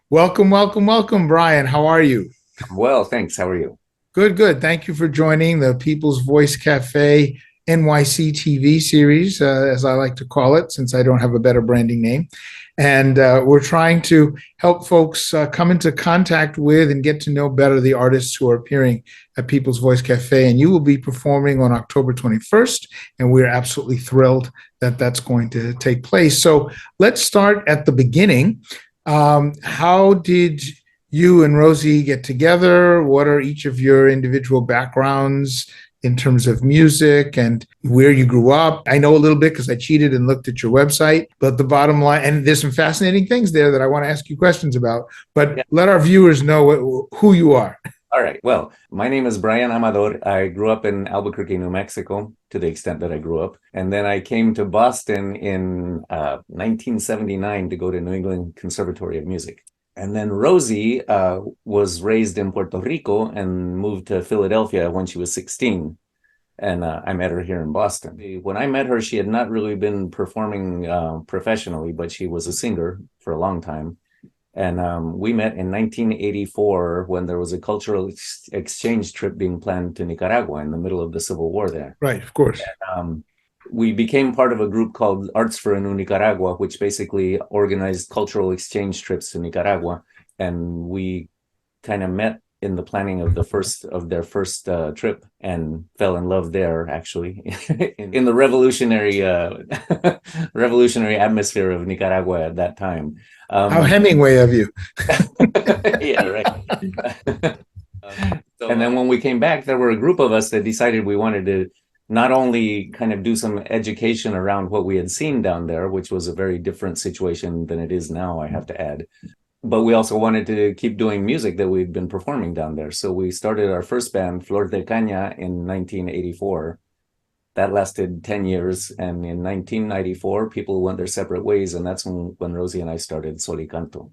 Welcome, welcome, welcome, Brian. How are you? Well, thanks. How are you? Good, good. Thank you for joining the People's Voice Cafe NYC TV series, as I like to call it, since I don't have a better branding name. And we're trying to help folks come into contact with and get to know better the artists who are appearing at People's Voice Cafe. And you will be performing on October 21st. And we're absolutely thrilled that that's going to take place. So let's start at the beginning. How did you and Rosi get together? What are each of your individual backgrounds in terms of music and where you grew up? I know a little bit because I cheated and looked at your website, but the bottom line, and there's some fascinating things there that I want to ask you questions about, but let our viewers know who you are. All right. Well, my name is Brian Amador. I grew up in Albuquerque, New Mexico, to the extent that I grew up. And then I came to Boston in 1979 to go to New England Conservatory of Music. And then Rosi was raised in Puerto Rico and moved to Philadelphia when she was 16. And I met her here in Boston. When I met her, she had not really been performing professionally, but she was a singer for a long time. And we met in 1984 when there was a cultural exchange trip being planned to Nicaragua in the middle of the Civil War there. Right, of course. And, we became part of a group called Arts for a New Nicaragua, which basically organized cultural exchange trips to Nicaragua. And we kind of met in the planning of their first trip and fell in love there, actually, in the revolutionary atmosphere of Nicaragua at that time. How Hemingway of you. Yeah, right. And then when we came back, there were a group of us that decided we wanted to not only kind of do some education around what we had seen down there, which was a very different situation than it is now, I have to add, but we also wanted to keep doing music that we'd been performing down there. So we started our first band, Flor de Caña, in 1984. That lasted 10 years. And in 1994, people went their separate ways. And that's when Rosi and I started Sol y Canto.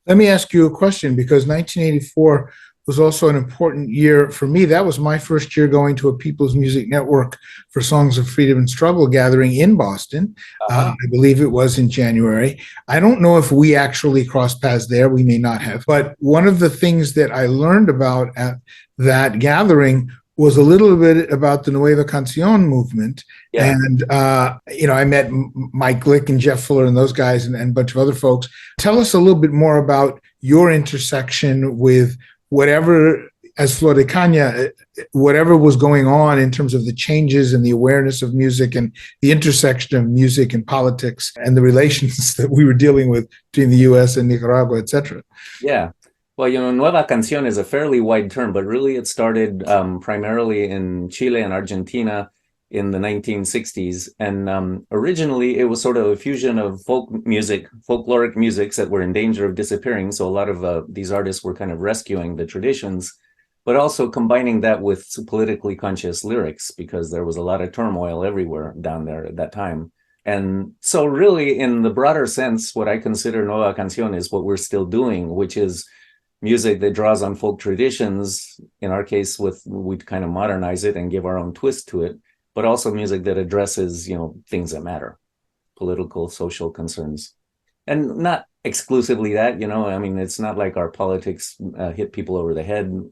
Let me ask you a question, because 1984 was also an important year for me. That was my first year going to a People's Music Network for Songs of Freedom and Struggle gathering in Boston. I believe it was in January. I don't know if we actually crossed paths there. We may not have. But one of the things that I learned about at that gathering was a little bit about the Nueva Canción movement. Yeah. And, I met Mike Glick and Jeff Fuller and those guys and a bunch of other folks. Tell us a little bit more about your intersection with whatever, as Flor de Caña, whatever was going on in terms of the changes and the awareness of music and the intersection of music and politics and the relations that we were dealing with between the U.S. and Nicaragua, et cetera. Yeah. Well, Nueva Canción is a fairly wide term, but really it started primarily in Chile and Argentina in the 1960s. And originally it was sort of a fusion of folkloric musics that were in danger of disappearing. So a lot of these artists were kind of rescuing the traditions, but also combining that with politically conscious lyrics, because there was a lot of turmoil everywhere down there at that time. And so really, in the broader sense, what I consider Nueva Canción is what we're still doing, which is music that draws on folk traditions. In our case, we'd kind of modernize it and give our own twist to it, but also music that addresses, things that matter, political, social concerns. And not exclusively that, it's not like our politics hit people over the head,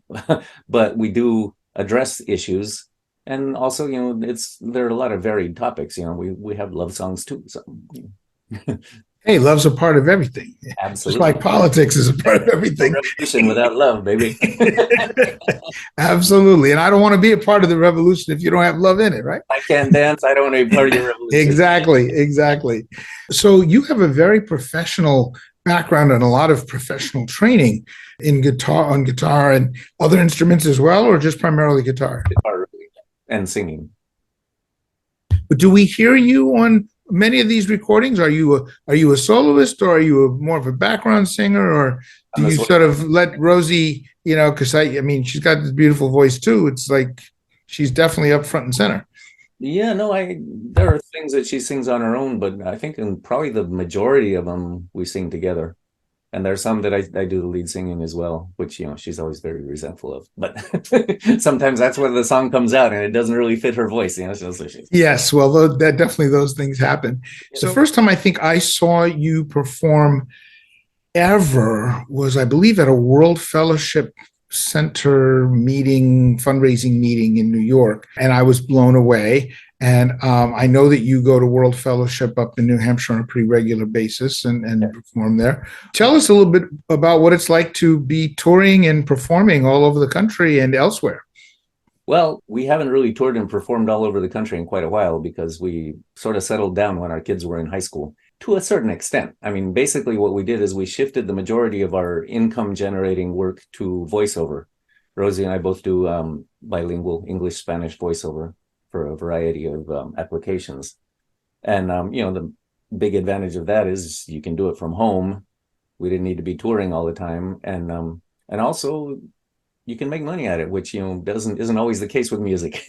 but we do address issues. And also, there are a lot of varied topics. We have love songs too. So. Hey, love's a part of everything. Absolutely. Just like politics is a part of everything. No revolution without love, baby. Absolutely. And I don't want to be a part of the revolution if you don't have love in it, right? I can't dance. I don't want to be part of your revolution. Exactly. So you have a very professional background and a lot of professional training on guitar and other instruments as well, or just primarily guitar? Guitar and singing. But do we hear you on many of these recordings? Are you a soloist, or are you more of a background singer, or do you sort of let Rosi, because she's got this beautiful voice too. It's like she's definitely up front and center. Yeah, no, there are things that she sings on her own, but I think in probably the majority of them we sing together. And there's some that I do the lead singing as well, which, she's always very resentful of. But sometimes that's where the song comes out and it doesn't really fit her voice, so she's, Yes, well, that definitely those things happen. The so, first time I think I saw you perform ever was, I believe, at a World Fellowship Center meeting, fundraising meeting in New York, and I was blown away. And I know that you go to World Fellowship up in New Hampshire on a pretty regular basis and perform there. Tell us a little bit about what it's like to be touring and performing all over the country and elsewhere. well, we haven't really toured and performed all over the country in quite a while because we sort of settled down when our kids were in high school to a certain extent. I mean, basically, what we did is we shifted the majority of our income generating work to voiceover. Rosie and I both do bilingual English Spanish voiceover for a variety of applications. And, the big advantage of that is you can do it from home. We didn't need to be touring all the time. And also, you can make money at it, which isn't always the case with music.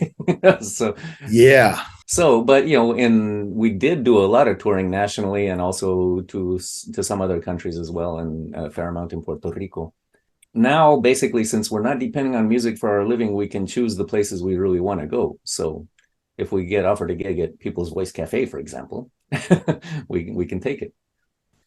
so Yeah. but we did do a lot of touring nationally and also to some other countries as well, and a fair amount in Puerto Rico. Now, basically, since we're not depending on music for our living, we can choose the places we really want to go. So if we get offered a gig at People's Voice Cafe, for example, we can take it.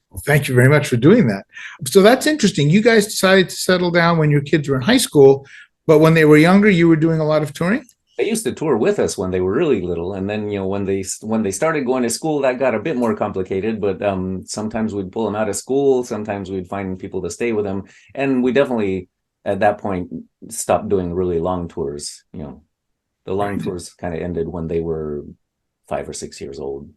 Well, thank you very much for doing that. So that's interesting. You guys decided to settle down when your kids were in high school, but when they were younger, you were doing a lot of touring? They used to tour with us when they were really little, and then when they started going to school, that got a bit more complicated. But sometimes we'd pull them out of school, sometimes we'd find people to stay with them, and we definitely at that point stopped doing really long tours. The long tours kind of ended when they were 5 or 6 years old.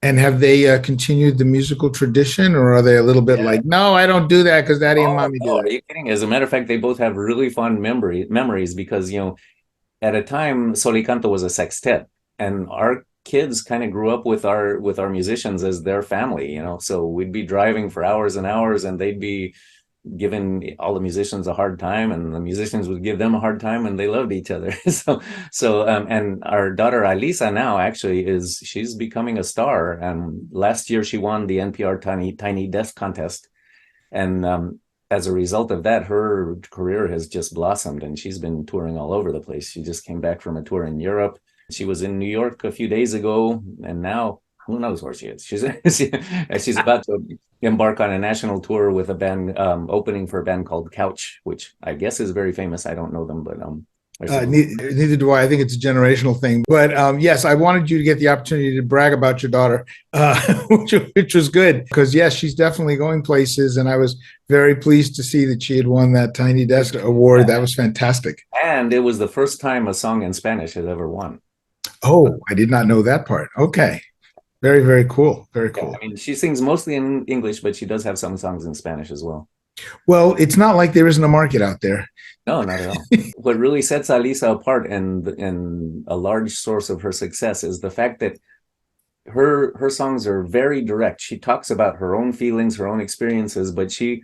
And have they continued the musical tradition, or are they a little bit Yeah. like, no, I don't do that because daddy and Oh, mommy no, do are it? you kidding? As a matter of fact, they both have really fond memories because at a time, Canto was a sextet, and our kids kind of grew up with our musicians as their family. So we'd be driving for hours and hours, and they'd be giving all the musicians a hard time, and the musicians would give them a hard time, and they loved each other. And our daughter Alisa now actually she's becoming a star. And last year she won the NPR Tiny Desk contest, and as a result of that, her career has just blossomed, and she's been touring all over the place. She just came back from a tour in Europe. She was in New York a few days ago, and now who knows where she is. She's about to embark on a national tour with a band, opening for a band called Couch, which I guess is very famous. I don't know them, but Neither do I. I think it's a generational thing. But yes, I wanted you to get the opportunity to brag about your daughter, which was good because, yes, she's definitely going places. And I was very pleased to see that she had won that Tiny Desk Award. That was fantastic. And it was the first time a song in Spanish has ever won. Oh, I did not know that part. Okay. Very, very cool. Very cool. Yeah, I mean, she sings mostly in English, but she does have some songs in Spanish as well. Well, it's not like there isn't a market out there. No, not at all. What really sets Alisa apart and a large source of her success is the fact that her songs are very direct. She talks about her own feelings, her own experiences, but she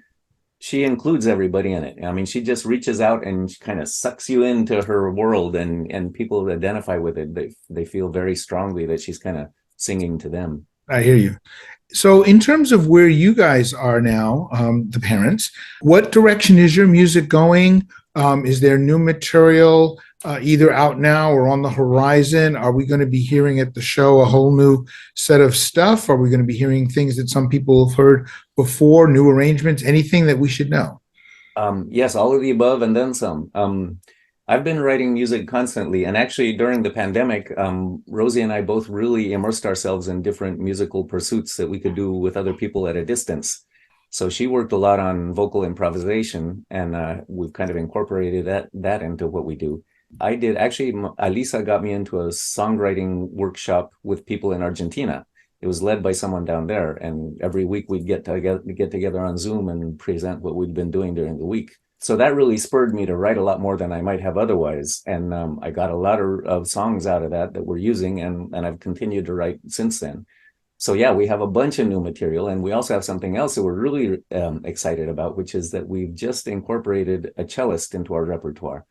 includes everybody in it. I mean, she just reaches out and kind of sucks you into her world, and people identify with it. They feel very strongly that she's kind of singing to them. I hear you. So, in terms of where you guys are now, the parents, what direction is your music going? Is there new material either out now or on the horizon? Are we going to be hearing at the show a whole new set of stuff? Are we going to be hearing things that some people have heard before, new arrangements, anything that we should know? Yes, all of the above and then some. I've been writing music constantly, and actually during the pandemic, Rosie and I both really immersed ourselves in different musical pursuits that we could do with other people at a distance. So she worked a lot on vocal improvisation, and we've kind of incorporated that into what we do. I did actually. Alisa got me into a songwriting workshop with people in Argentina. It was led by someone down there, and every week we'd get together on Zoom and present what we'd been doing during the week. So that really spurred me to write a lot more than I might have otherwise. And I got a lot of songs out of that we're using, and I've continued to write since then. So yeah, we have a bunch of new material, and we also have something else that we're really excited about, which is that we've just incorporated a cellist into our repertoire,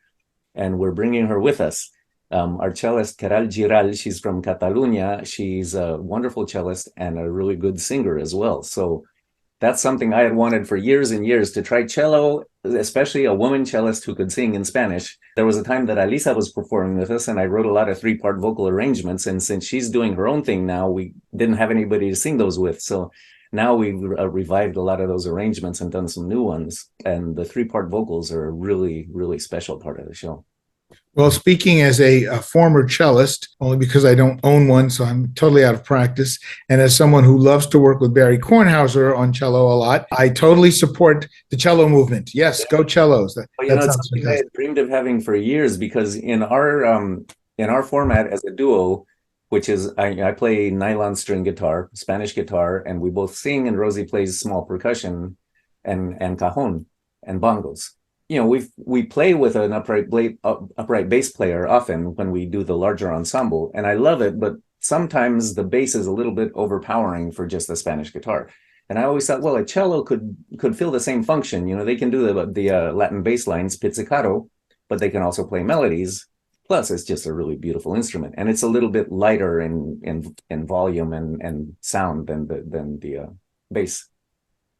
and we're bringing her with us. Our cellist, Keral Giral, she's from Catalunya. She's a wonderful cellist and a really good singer as well. So that's something I had wanted for years and years, to try cello, especially a woman cellist who could sing in Spanish. There was a time that Alisa was performing with us, and I wrote a lot of 3-part vocal arrangements. And since she's doing her own thing now, we didn't have anybody to sing those with. So now we've revived a lot of those arrangements and done some new ones. And the 3-part vocals are a really, really special part of the show. Well, speaking as a former cellist, only because I don't own one, so I'm totally out of practice, and as someone who loves to work with Barry Kornhauser on cello a lot, I totally support the cello movement. Yes, go cellos. Well, it's something I had dreamed of having for years, because in our format as a duo, which is I play nylon string guitar, Spanish guitar, and we both sing, and Rosi plays small percussion and cajón and bongos. We play with an upright bass player often when we do the larger ensemble, and I love it, but sometimes the bass is a little bit overpowering for just the Spanish guitar. And I always thought, well, a cello could fill the same function. They can do the Latin bass lines, pizzicato, but they can also play melodies. Plus, it's just a really beautiful instrument, and it's a little bit lighter in volume and sound than the bass.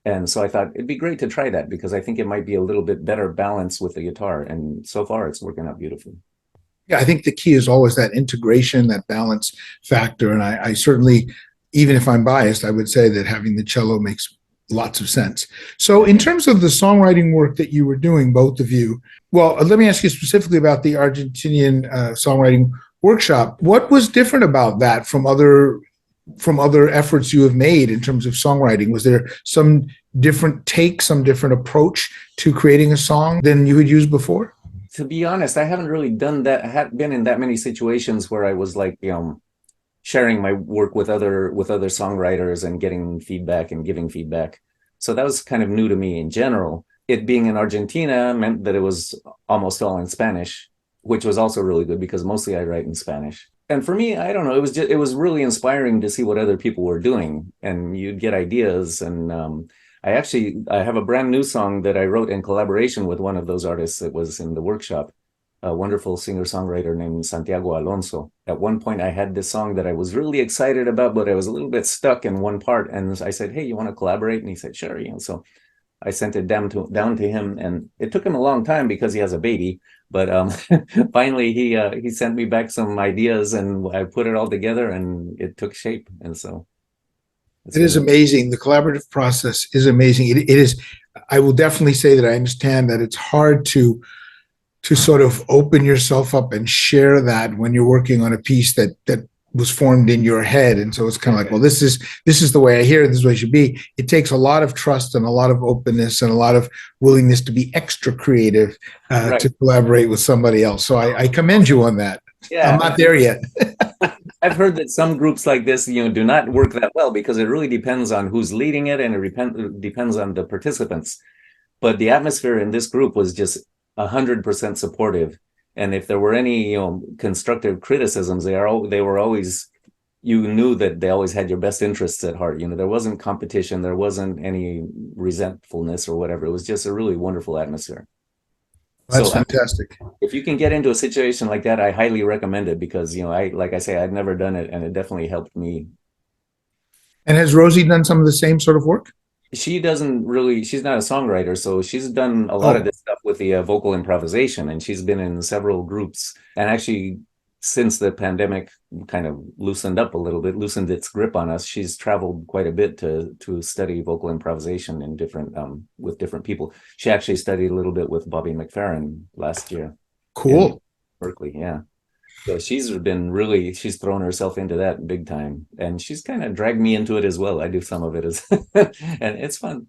And so I thought it'd be great to try that, because I think it might be a little bit better balance with the guitar. And so far, it's working out beautifully. Yeah, I think the key is always that integration, that balance factor. And I certainly, even if I'm biased, I would say that having the cello makes lots of sense. So in terms of the songwriting work that you were doing, both of you, well, let me ask you specifically about the Argentinian songwriting workshop. What was different about that from other efforts you have made in terms of songwriting? Was there some different take, some different approach to creating a song than you had used before? To be honest, I haven't really done that. I haven't been in that many situations where I was like, sharing my work with other songwriters and getting feedback and giving feedback. So that was kind of new to me in general. It being in Argentina meant that it was almost all in Spanish, which was also really good, because mostly I write in Spanish. And for me, I don't know, it was really inspiring to see what other people were doing, and you'd get ideas. And I have a brand new song that I wrote in collaboration with one of those artists that was in the workshop, a wonderful singer-songwriter named Santiago Alonso. At one point, I had this song that I was really excited about, but I was a little bit stuck in one part. And I said, hey, you want to collaborate? And he said, sure. So I sent it down to him, and it took him a long time because he has a baby. But finally, he sent me back some ideas, and I put it all together, and it took shape. And so it is amazing. The collaborative process is amazing. It is. I will definitely say that I understand that it's hard to sort of open yourself up and share that when you're working on a piece that was formed in your head. And so it's kind of like, well, this is the way I hear it, this is the way it should be. It takes a lot of trust and a lot of openness and a lot of willingness to be extra creative to collaborate with somebody else. So I commend you on that. Yeah, I'm not there yet. I've heard that some groups like this, do not work that well, because it really depends on who's leading it, and it depends on the participants. But the atmosphere in this group was just 100% supportive. And if there were any constructive criticisms, they were always, you knew that they always had your best interests at heart. There wasn't competition, there wasn't any resentfulness or whatever. It was just a really wonderful atmosphere. That's fantastic. If you can get into a situation like that, I highly recommend it, because like I say, I'd never done it, and it definitely helped me. And has Rosi done some of the same sort of work? She doesn't really, she's not a songwriter, so she's done a lot of this stuff with the vocal improvisation, and she's been in several groups. And actually, since the pandemic kind of loosened up a little bit, loosened its grip on us, she's traveled quite a bit to study vocal improvisation in with different people. She actually studied a little bit with Bobby McFerrin last year. Cool. In Berkeley, yeah. So she's thrown herself into that big time, and she's kind of dragged me into it as well. I do some of it and it's fun,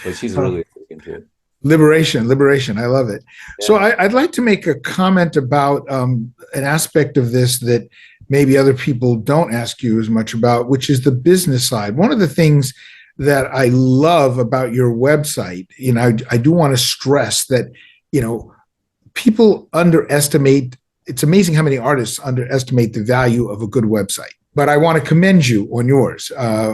but she's really into it. Liberation. I love it. Yeah. So I'd like to make a comment about an aspect of this that maybe other people don't ask you as much about, which is the business side. One of the things that I love about your website, I do want to stress that, people underestimate. It's amazing how many artists underestimate the value of a good website. But I want to commend you on yours,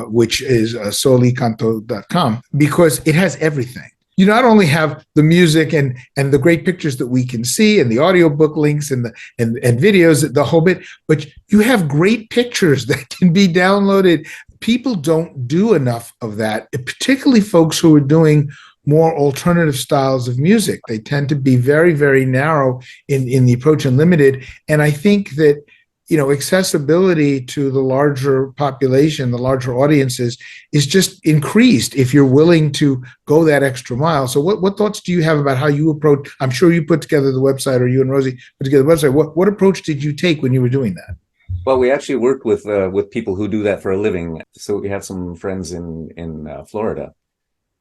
which is solicanto.com, because it has everything. you not only have the music and the great pictures that we can see and the audiobook links and and videos, the whole bit, but you have great pictures that can be downloaded. People don't do enough of that, particularly folks who are doing more alternative styles of music. They tend to be very, very narrow in the approach and limited. And I think that, accessibility to the larger population, the larger audiences, is just increased if you're willing to go that extra mile. So what thoughts do you have about how you approach? I'm sure you put together the website, or you and Rosi put together the website. What approach did you take when you were doing that? Well, we actually worked with people who do that for a living. So we have some friends in Florida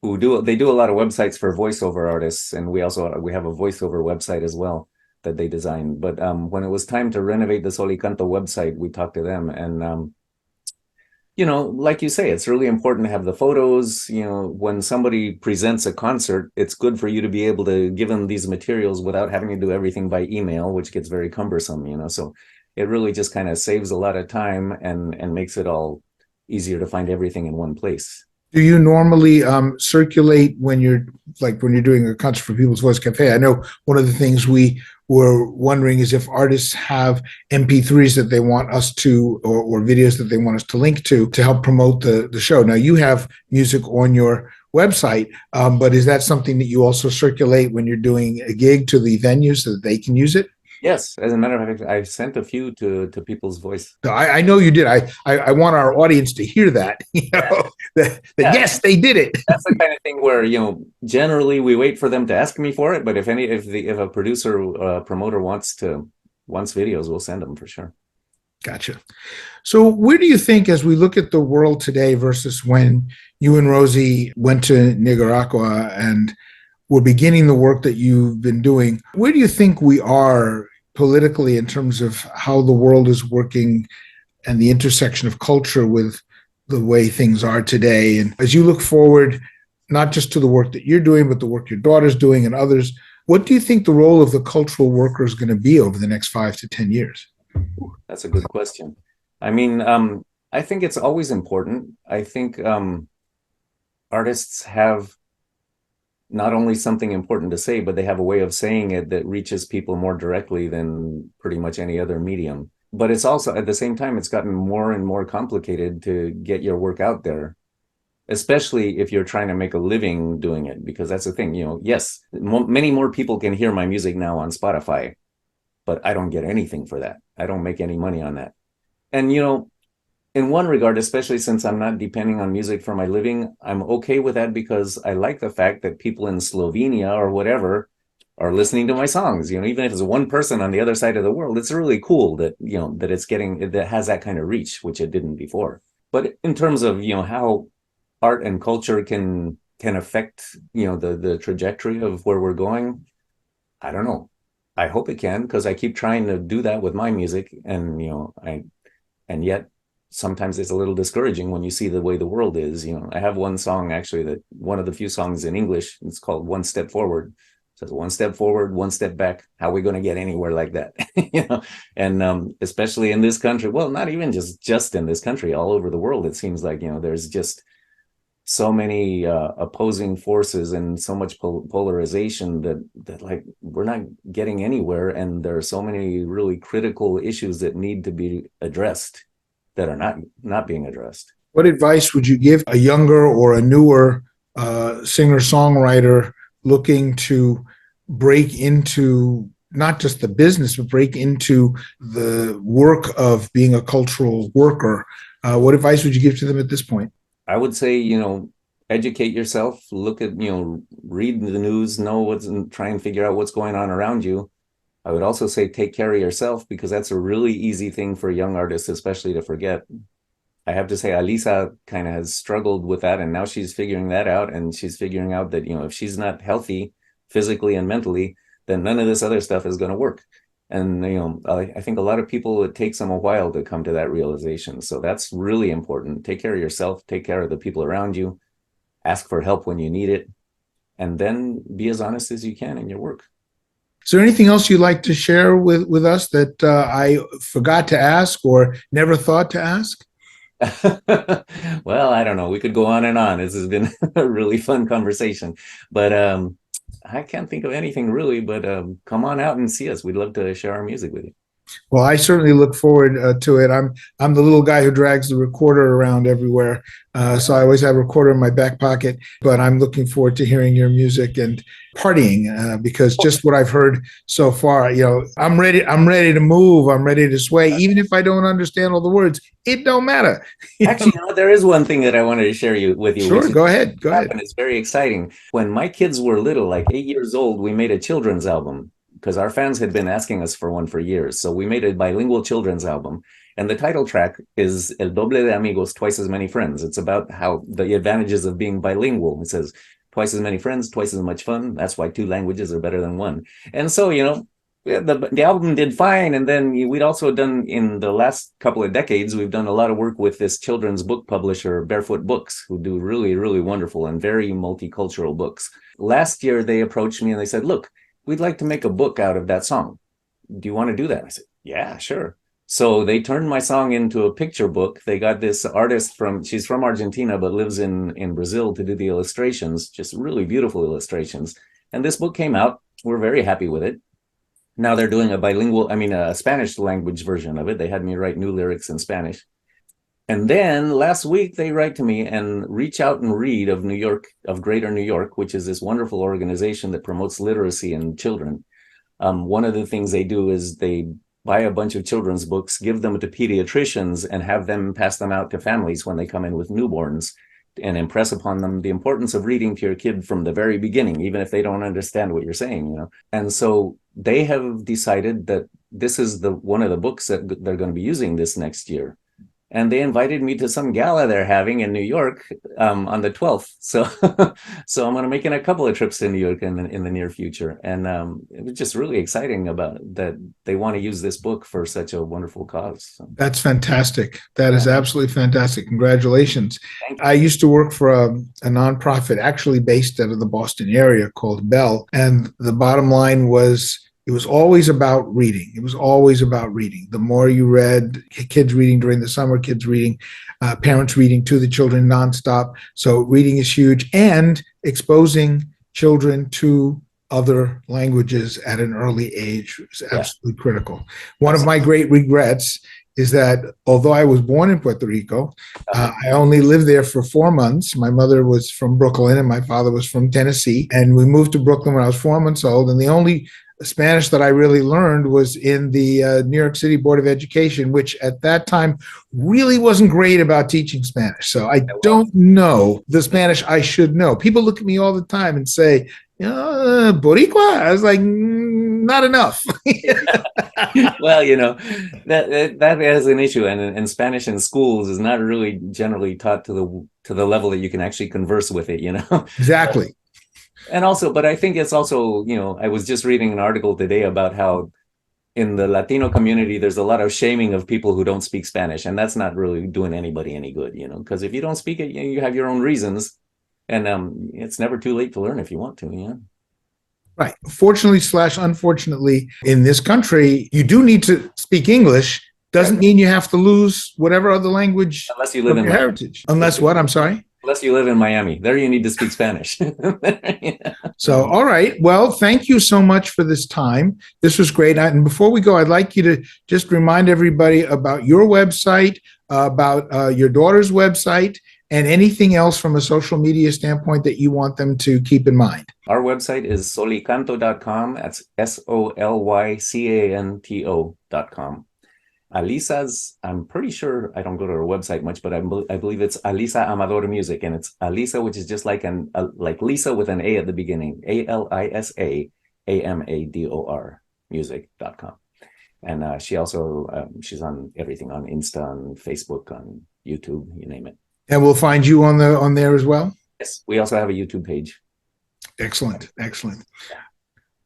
who do a lot of websites for voiceover artists, and we have a voiceover website as well that they designed. But when it was time to renovate the Sol y Canto website, we talked to them, and like you say, it's really important to have the photos. When somebody presents a concert, it's good for you to be able to give them these materials without having to do everything by email, which gets very cumbersome. So it really just kind of saves a lot of time and makes it all easier to find everything in one place. Do you normally circulate when you're doing a concert for People's Voice Cafe? I know one of the things we were wondering is if artists have MP3s that they want us to, or videos that they want us to link to help promote the show. Now, you have music on your website, but is that something that you also circulate when you're doing a gig to the venues so that they can use it? Yes, as a matter of fact, I've sent a few to People's Voice. I know you did. I want our audience to hear that. Yes, they did it. That's the kind of thing where generally we wait for them to ask me for it. But if a producer promoter wants videos, we'll send them for sure. Gotcha. So where do you think, as we look at the world today versus when you and Rosi went to Nicaragua and were beginning the work that you've been doing, where do you think we are politically in terms of how the world is working and the intersection of culture with the way things are today? And as you look forward, not just to the work that you're doing, but the work your daughter's doing and others, what do you think the role of the cultural worker is going to be over the next 5 to 10 years? That's a good question. I mean, I think it's always important. I think artists have not only something important to say, but they have a way of saying it that reaches people more directly than pretty much any other medium. But it's also, at the same time, it's gotten more and more complicated to get your work out there, especially if you're trying to make a living doing it, because that's the thing. Yes, many more people can hear my music now on Spotify, but I don't get anything for that. I don't make any money on that. And, in one regard, especially since I'm not depending on music for my living, I'm okay with that, because I like the fact that people in Slovenia or whatever are listening to my songs. Even if it's one person on the other side of the world, it's really cool that, that that has that kind of reach, which it didn't before. But in terms of, how art and culture can affect, the trajectory of where we're going, I don't know. I hope it can, because I keep trying to do that with my music, and, and yet sometimes it's a little discouraging when you see the way the world is. I have one song, actually, one of the few songs in English, it's called One Step Forward. It says 1 step forward, 1 step back. How are we going to get anywhere like that? And especially in this country, well, not even just in this country, all over the world, it seems like, there's just so many opposing forces and so much polarization that like we're not getting anywhere. And there are so many really critical issues that need to be addressed that are not being addressed. What advice would you give a younger or a newer singer-songwriter looking to break into not just the business, but break into the work of being a cultural worker? What advice would you give to them at this point? I would say, educate yourself, look at, read the news, try and figure out what's going on around you. I would also say take care of yourself, because that's a really easy thing for young artists, especially, to forget. I have to say, Alisa kind of has struggled with that, and now she's figuring that out, and she's figuring out that, if she's not healthy physically and mentally, then none of this other stuff is going to work. And, I think a lot of people, it takes them a while to come to that realization. So that's really important. Take care of yourself, take care of the people around you, ask for help when you need it, and then be as honest as you can in your work. Is there anything else you'd like to share with us that I forgot to ask or never thought to ask? Well, I don't know. We could go on and on. This has been a really fun conversation, but I can't think of anything really. But come on out and see us. We'd love to share our music with you. Well, I certainly look forward to it. I'm the little guy who drags the recorder around everywhere, so I always have a recorder in my back pocket. But I'm looking forward to hearing your music and partying because just what I've heard so far, I'm ready. I'm ready to move. I'm ready to sway, even if I don't understand all the words. It don't matter. Actually, there is one thing that I wanted to share with you. Sure, go ahead. Go ahead. And it's very exciting. When my kids were little, like 8 years old, we made a children's album, because our fans had been asking us for one for years. So we made a bilingual children's album. And the title track is El Doble de Amigos, Twice as Many Friends. It's about how the advantages of being bilingual. It says twice as many friends, twice as much fun. That's why 2 languages are better than 1. And so, the album did fine. And then we'd also done, in the last couple of decades, we've done a lot of work with this children's book publisher, Barefoot Books, who do really, really wonderful and very multicultural books. Last year, they approached me and they said, look, we'd like to make a book out of that song. Do you want to do that? I said, yeah, sure. So they turned my song into a picture book. They got this artist she's from Argentina, but lives in Brazil, to do the illustrations, just really beautiful illustrations. And this book came out. We're very happy with it. Now they're doing a Spanish language version of it. They had me write new lyrics in Spanish. And then last week, they write to me and Reach Out and Read of New York, of Greater New York, which is this wonderful organization that promotes literacy in children. One of the things they do is they buy a bunch of children's books, give them to pediatricians, and have them pass them out to families when they come in with newborns, and impress upon them the importance of reading to your kid from the very beginning, even if they don't understand what you're saying, And so they have decided that this is one of the books that they're going to be using this next year. And they invited me to some gala they're having in New York on the 12th. So so I'm going to make a couple of trips to New York in the near future. And it was just really exciting about that they want to use this book for such a wonderful cause. So. That's fantastic. That is absolutely fantastic. Congratulations. I used to work for a nonprofit actually based out of the Boston area called Bell. And the bottom line was, it was always about reading. It was always about reading. The more you read, kids reading during the summer, kids reading, parents reading to the children nonstop. So reading is huge, and exposing children to other languages at an early age is absolutely critical. One of my great regrets is that although I was born in Puerto Rico, I only lived there for 4 months. My mother was from Brooklyn and my father was from Tennessee. And we moved to Brooklyn when I was 4 months old. And the only Spanish that I really learned was in the New York City Board of Education, which at that time really wasn't great about teaching Spanish. So I don't know the Spanish I should know. People look at me all the time and say, Boricua? I was like, not enough. Well, that is an issue, and Spanish in schools is not really generally taught to the level that you can actually converse with it. Exactly. And also, but I think it's also, I was just reading an article today about how in the Latino community, there's a lot of shaming of people who don't speak Spanish, and that's not really doing anybody any good, because if you don't speak it, you have your own reasons, and it's never too late to learn if you want to, Right. Fortunately / unfortunately, in this country, you do need to speak English. Doesn't mean you have to lose whatever other language unless you live in your heritage. Unless what? I'm sorry? Unless you live in Miami. There you need to speak Spanish. So, all right. Well, thank you so much for this time. This was great. And before we go, I'd like you to just remind everybody about your website, about your daughter's website, and anything else from a social media standpoint that you want them to keep in mind. Our website is solycanto.com. That's SOLYCANTO.com. Alisa's, I'm pretty sure, I don't go to her website much, but I believe it's Alisa Amador Music, and it's Alisa, which is just like like Lisa with an A at the beginning, ALISA AMADOR music.com. And she also, she's on everything, on Insta, on Facebook, on YouTube, you name it. And we'll find you on there as well? Yes, we also have a YouTube page. Excellent.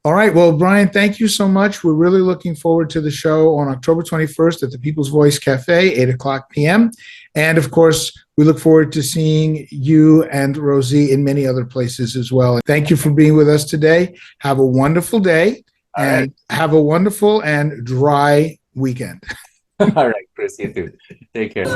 All right. Well, Brian, thank you so much. We're really looking forward to the show on October 21st at the People's Voice Cafe, 8:00 p.m. And of course, we look forward to seeing you and Rosi in many other places as well. Thank you for being with us today. Have a wonderful day and have a wonderful and dry weekend. All right, Chris. Gracias, you too. Take care.